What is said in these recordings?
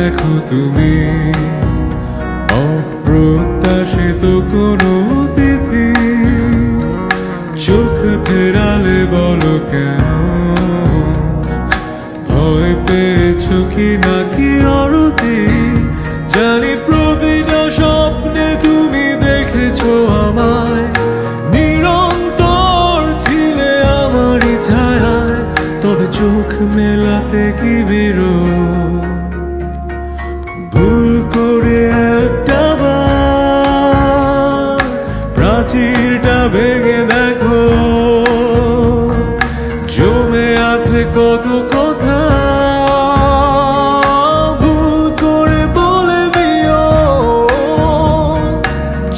দেখো তুমি অপ্রত্যাশিত কোনো অতিথি, চোখ ফেরালে বলো কেন? ভয় পেয়েছো কি নাকি আরতি? জানি প্রতিটা স্বপ্নে তুমি দেখেছো আমায়, নিরন্তর ছিলে আমারই ছায়ায়। তবে চোখ মেলাতে কি বিরোধ? ভুল করে একটা বার প্রাচীরটা ভেঙে দেখো, জমে আছে কত কথা। ভুল করে বলে দিও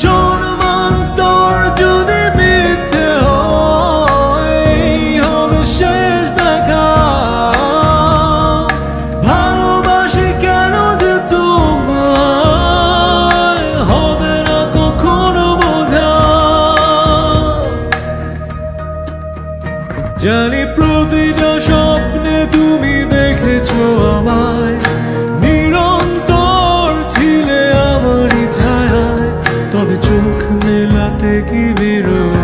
জন্মান্তর যদি মিথ্যে হয়, এই হবে শেষ দেখা। ভালোবাসি কেন যে তোমায়, হবে না কখনো বোঝা। জানি প্রতিটা স্বপ্নে তুমি দেখেছো আমায়, নিরন্তর ছিলে আমারই ছায়ায়। তবে চোখ মেলাতে কি বিরোধ?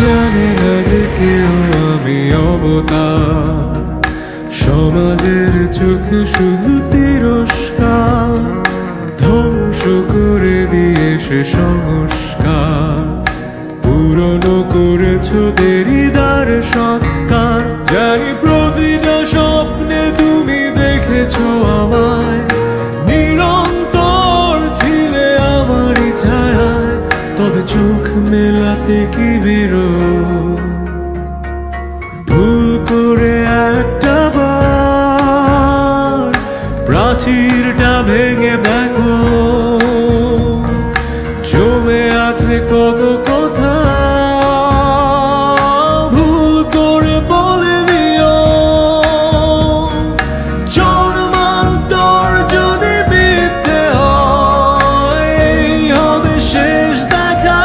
জানে না যে কেউ আমি অবতার, সমাজের চোখে শুধু তিরস্কার। ধ্বংস করে দিয়ে সে সংস্কার, পুরনো করেছো দেরিদার সৎকার। জানি প্রতিটা স্বপ্নে তুমি দেখেছো আমায়, নিরন্তর ছিলে আমারই ছায়ায়। তবে চোখ মেলাতে কি বিরোধ? ভুল করে একটা বার প্রাচীরটা ভেঙে দেখো, জমে আছে কত কথা। ভুল করে বলে দিও জন্মান্তর যদি মিথ্যে হয়, এই হবে শেষ দেখা।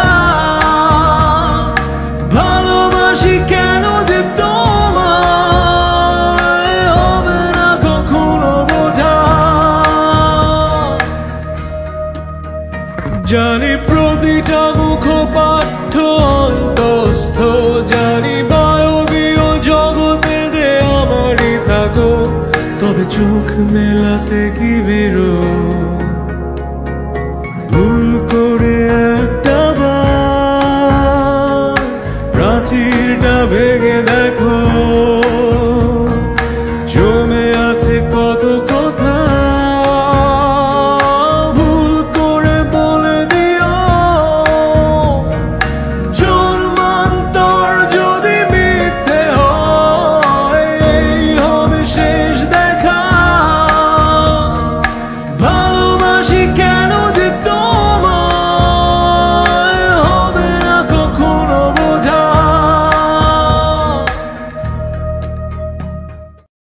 ভালোবাসি কেন যে তোমায়, হবে না কখনো বোঝা। জানি প্রতিটা মুখপাঠ্য অন্তস্থ, জানি বায়বীয় জগতে যে আমারই থাকো। তবে চোখ মেলাতে কি বিরোধ?